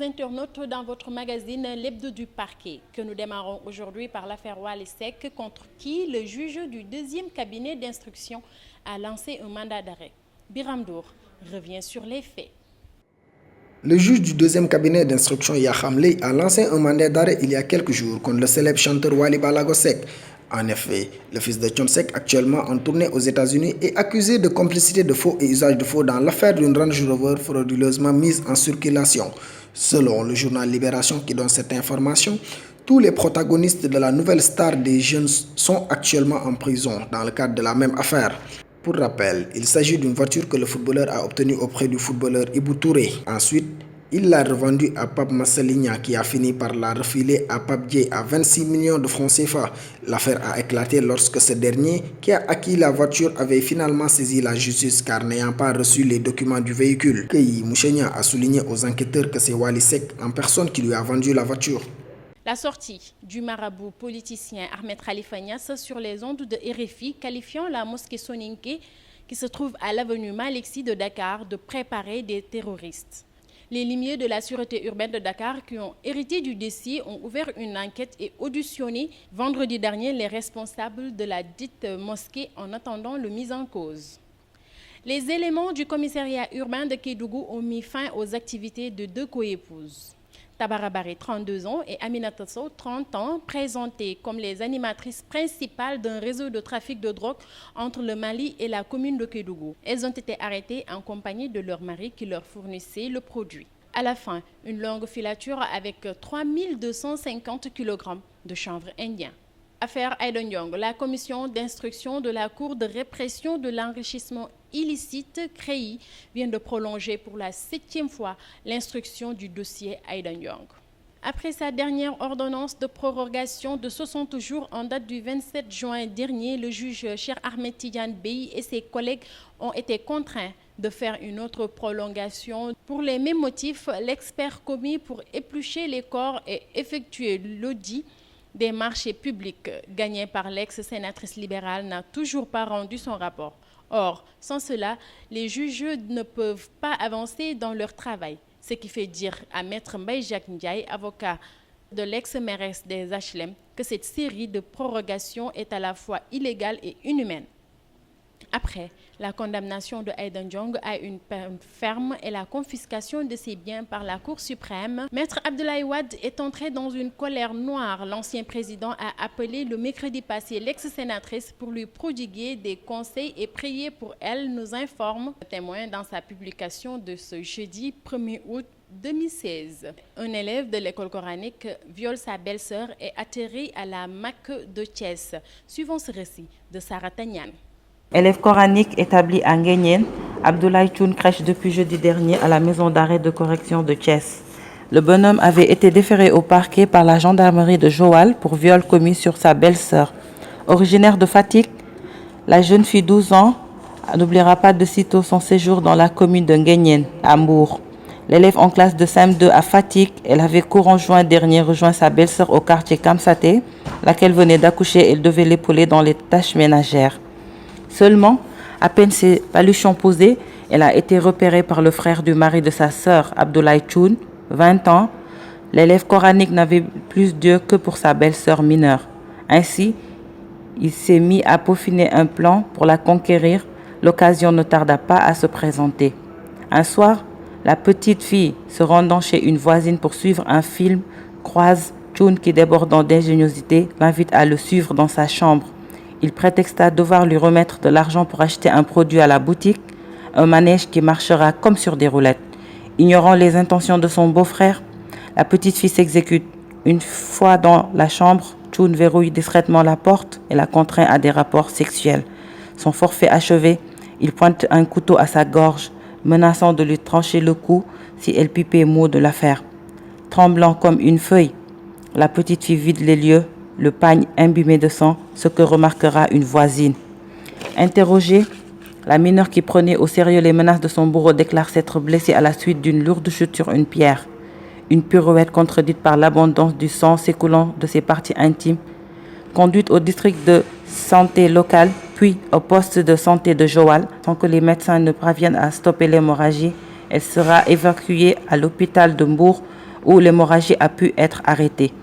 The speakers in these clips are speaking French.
internautes dans votre magazine L'Hebdo du Parquet, que nous démarrons aujourd'hui par l'affaire Wally Seck, contre qui le juge du deuxième cabinet d'instruction a lancé un mandat d'arrêt. Biram Ndour revient sur les faits. Le juge du deuxième cabinet d'instruction Yaham Leye a lancé un mandat d'arrêt il y a quelques jours contre le célèbre chanteur Wally Ballago Seck. En effet, le fils de Thione Seck, actuellement en tournée aux États-Unis, est accusé de complicité de faux et usage de faux dans l'affaire d'une Range Rover frauduleusement mise en circulation. Selon le journal Libération qui donne cette information, tous les protagonistes de la nouvelle star des jeunes sont actuellement en prison dans le cadre de la même affaire. Pour rappel, il s'agit d'une voiture que le footballeur a obtenue auprès du footballeur Ibou Touré. Ensuite, il l'a revendue à Pape Massaligna qui a fini par la refiler à Pape Dié à 26 millions de francs CFA. L'affaire a éclaté lorsque ce dernier, qui a acquis la voiture, avait finalement saisi la justice car n'ayant pas reçu les documents du véhicule. Keyi Mouchenia a souligné aux enquêteurs que c'est Wally Seck en personne qui lui a vendu la voiture. La sortie du marabout politicien Ahmed Khalifa Niasse sur les ondes de RFI, qualifiant la mosquée Soninké, qui se trouve à l'avenue Malick Sy de Dakar, de préparer des terroristes. Les limiers de la sûreté urbaine de Dakar qui ont hérité du dossier ont ouvert une enquête et auditionné vendredi dernier les responsables de la dite mosquée en attendant le mise en cause. Les éléments du commissariat urbain de Kédougou ont mis fin aux activités de deux coépouses. Tabara Baré, 32 ans, et Aminata Sow, 30 ans, présentées comme les animatrices principales d'un réseau de trafic de drogue entre le Mali et la commune de Kédougou. Elles ont été arrêtées en compagnie de leur mari qui leur fournissait le produit. À la fin, une longue filature avec 3250 kg de chanvre indien. Affaire Aïda Ndiongue, la commission d'instruction de la Cour de répression de l'enrichissement illicite CREI vient de prolonger pour la 7e fois l'instruction du dossier Aïda Ndiongue. Après sa dernière ordonnance de prorogation de 60 jours en date du 27 juin dernier, le juge Cheikh Ahmed Tidiane Bey et ses collègues ont été contraints de faire une autre prolongation. Pour les mêmes motifs, l'expert commis pour éplucher les corps et effectuer l'audit des marchés publics gagnés par l'ex-sénatrice libérale n'a toujours pas rendu son rapport. Or, sans cela, les juges ne peuvent pas avancer dans leur travail. Ce qui fait dire à Maître Mbaye Jacques Ndiaye, avocat de l'ex-mairesse des HLM, que cette série de prorogations est à la fois illégale et inhumaine. Après la condamnation de Aïda Ndiongue à une peine ferme et la confiscation de ses biens par la Cour suprême, Maître Abdoulaye Wade est entré dans une colère noire. L'ancien président a appelé le mercredi passé l'ex-sénatrice pour lui prodiguer des conseils et prier pour elle, nous informe le témoin dans sa publication de ce jeudi 1er août 2016. Un élève de l'école coranique viole sa belle-sœur et atterrit à la MAC de Thiès. Suivons ce récit de Sarah Tagnan. Élève coranique établi à Nguyen, Abdoulaye Thioune crèche depuis jeudi dernier à la maison d'arrêt de correction de Thiès. Le bonhomme avait été déféré au parquet par la gendarmerie de Joal pour viol commis sur sa belle-sœur. Originaire de Fatick, la jeune fille 12 ans n'oubliera pas de sitôt son séjour dans la commune de Nguyen, à Mbour. L'élève en classe de CM2 à Fatick, elle avait courant juin dernier rejoint sa belle-sœur au quartier Kamsaté, laquelle venait d'accoucher et elle devait l'épauler dans les tâches ménagères. Seulement, à peine ses paluchons posés, elle a été repérée par le frère du mari de sa sœur, Abdoulaye Thioune, 20 ans. L'élève coranique n'avait plus d'yeux que pour sa belle-sœur mineure. Ainsi, il s'est mis à peaufiner un plan pour la conquérir. L'occasion ne tarda pas à se présenter. Un soir, la petite fille, se rendant chez une voisine pour suivre un film, croise Thioune qui, débordant d'ingéniosité, l'invite à le suivre dans sa chambre. Il prétexta devoir lui remettre de l'argent pour acheter un produit à la boutique, un manège qui marchera comme sur des roulettes. Ignorant les intentions de son beau-frère, la petite fille s'exécute. Une fois dans la chambre, Thioune verrouille discrètement la porte et la contraint à des rapports sexuels. Son forfait achevé, il pointe un couteau à sa gorge, menaçant de lui trancher le cou si elle pipait mot de l'affaire. Tremblant comme une feuille, la petite fille vide les lieux, le pagne imbibé de sang, ce que remarquera une voisine. Interrogée, la mineure qui prenait au sérieux les menaces de son bourreau déclare s'être blessée à la suite d'une lourde chute sur une pierre. Une pirouette contredite par l'abondance du sang s'écoulant de ses parties intimes. Conduite au district de santé local, puis au poste de santé de Joal, sans que les médecins ne parviennent à stopper l'hémorragie, elle sera évacuée à l'hôpital de Mbour où l'hémorragie a pu être arrêtée.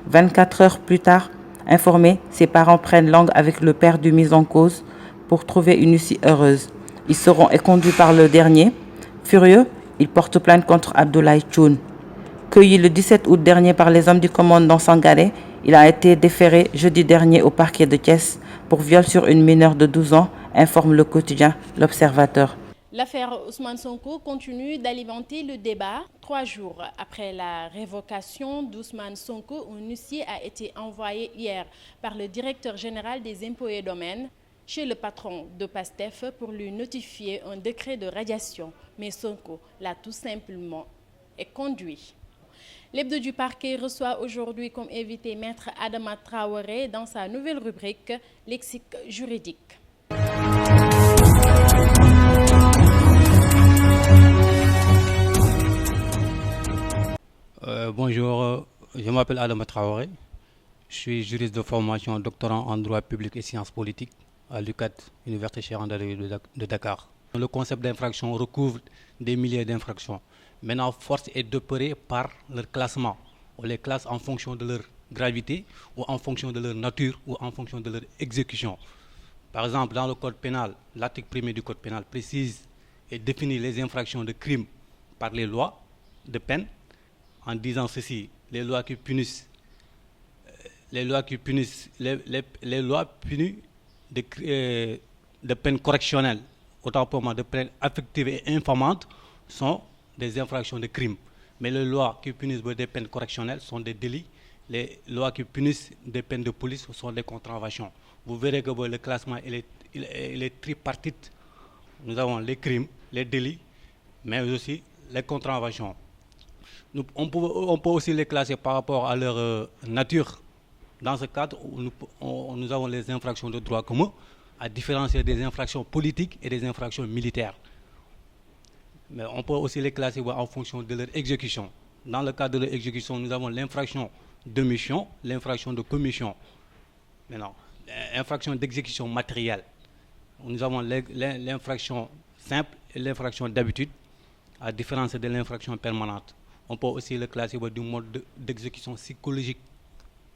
24 heures plus tard, informés, ses parents prennent langue avec le père du mis en cause pour trouver une issue heureuse. Ils seront éconduits par le dernier. Furieux, ils portent plainte contre Abdoulaye Thioune. Cueilli le 17 août dernier par les hommes du commandant Sangaré, il a été déféré jeudi dernier au parquet de Thiès pour viol sur une mineure de 12 ans, informe le quotidien L'Observateur. L'affaire Ousmane Sonko continue d'alimenter le débat. 3 jours après la révocation d'Ousmane Sonko, un huissier a été envoyé hier par le directeur général des Impôts et Domaines chez le patron de PASTEF pour lui notifier un décret de radiation. Mais Sonko l'a tout simplement conduit. L'hebdo du parquet reçoit aujourd'hui comme invité Maître Adama Traoré dans sa nouvelle rubrique Lexique juridique. Bonjour, je m'appelle Adama Traoré. Je suis juriste de formation, doctorant en droit public et sciences politiques à l'UCAD, Université Cheikh Anta Diop de Dakar. Le concept d'infraction recouvre des milliers d'infractions. Maintenant, force est d'opérer par leur classement. On les classe en fonction de leur gravité ou en fonction de leur nature ou en fonction de leur exécution. Par exemple, dans le code pénal, l'article 1er du code pénal précise et définit les infractions de crimes par les lois de peine en disant ceci: les lois qui punissent les lois punissent de peine correctionnelle, autant pour moi de peine affective et infamante, sont des infractions de crimes. Mais les lois qui punissent des peines correctionnelles sont des délits. Les lois qui punissent des peines de police sont des contraventions. Vous verrez que le classement il est tripartite. Nous avons les crimes, les délits, mais aussi les contraventions. On peut aussi les classer par rapport à leur nature. Dans ce cadre, nous avons les infractions de droit commun, à différencier des infractions politiques et des infractions militaires. Mais on peut aussi les classer en fonction de leur exécution. Dans le cadre de leur exécution, nous avons l'infraction d'omission, l'infraction de commission. Maintenant, l'infraction d'exécution matérielle. Nous avons l'infraction simple et l'infraction d'habitude, à différence de l'infraction permanente. On peut aussi le classer du mode d'exécution psychologique,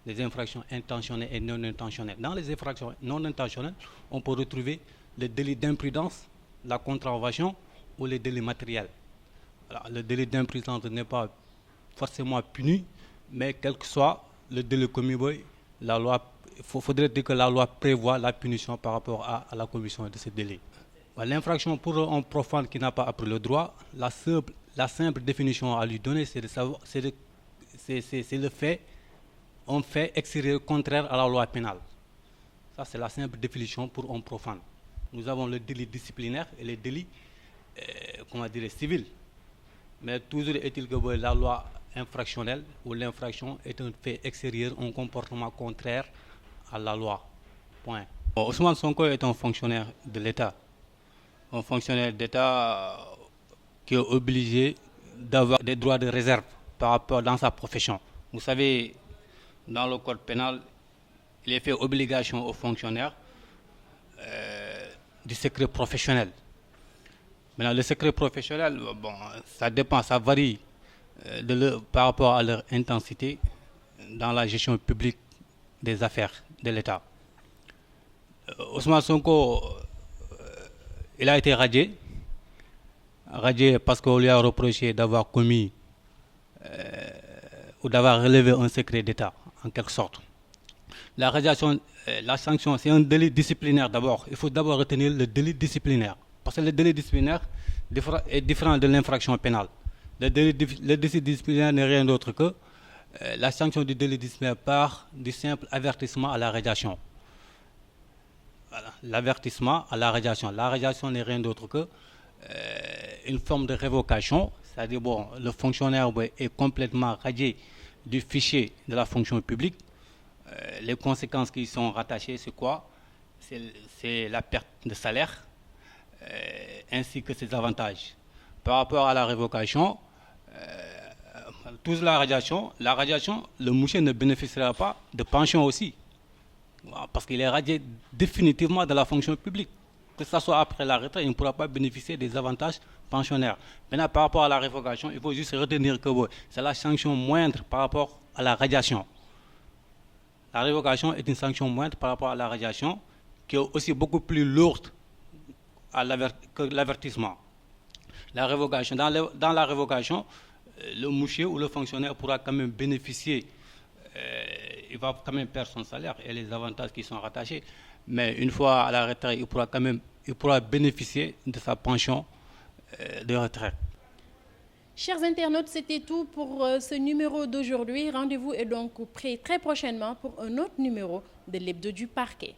les infractions intentionnelles et non intentionnelles. Dans les infractions non intentionnelles, on peut retrouver le délit d'imprudence, la contravention ou les délits matériels. Alors, le délit d'imprudence n'est pas forcément puni, mais quel que soit le délit commis, la loi, faudrait dire que la loi prévoit la punition par rapport à la commission de ce délit. L'infraction pour un profane qui n'a pas appris le droit, la simple définition à lui donner, c'est le fait, un fait extérieur contraire à la loi pénale. Ça, c'est la simple définition pour un profane. Nous avons le délit disciplinaire et les délits civils. Mais toujours est-il que la loi infractionnelle ou l'infraction est un fait extérieur, un comportement contraire à la loi. Point. Ousmane Sonko est un fonctionnaire de l'État. Un fonctionnaire d'État qui est obligé d'avoir des droits de réserve par rapport dans sa profession. Vous savez, dans le code pénal, il est fait obligation aux fonctionnaires du secret professionnel. Maintenant, le secret professionnel, ça dépend, ça varie par rapport à leur intensité dans la gestion publique des affaires de l'État. Ousmane Sonko, il a été radié parce qu'on lui a reproché d'avoir commis ou d'avoir relevé un secret d'État, en quelque sorte. La radiation, la sanction, c'est un délit disciplinaire d'abord. Il faut d'abord retenir le délit disciplinaire. Parce que le délit disciplinaire est différent de l'infraction pénale. Le délit disciplinaire n'est rien d'autre que la sanction du délit disciplinaire part du simple avertissement à la radiation. Voilà. L'avertissement à la radiation. La radiation n'est rien d'autre que une forme de révocation, c'est-à-dire le fonctionnaire est complètement radié du fichier de la fonction publique. Les conséquences qui y sont rattachées, c'est quoi? C'est la perte de salaire ainsi que ses avantages. Par rapport à la révocation, toute la radiation, le monsieur ne bénéficiera pas de pension aussi. Parce qu'il est radié définitivement de la fonction publique. Que ce soit après la retraite, il ne pourra pas bénéficier des avantages pensionnaire. Maintenant, par rapport à la révocation, il faut juste retenir que c'est la sanction moindre par rapport à la radiation. La révocation est une sanction moindre par rapport à la radiation, qui est aussi beaucoup plus lourde que l'avertissement. La révocation, dans la révocation, le mouchier ou le fonctionnaire pourra quand même bénéficier, il va quand même perdre son salaire et les avantages qui sont rattachés, mais une fois à la retraite, il pourra bénéficier de sa pension de retraite. Chers internautes, c'était tout pour ce numéro d'aujourd'hui. Rendez-vous est donc prêt très prochainement pour un autre numéro de l'Hebdo du Parquet.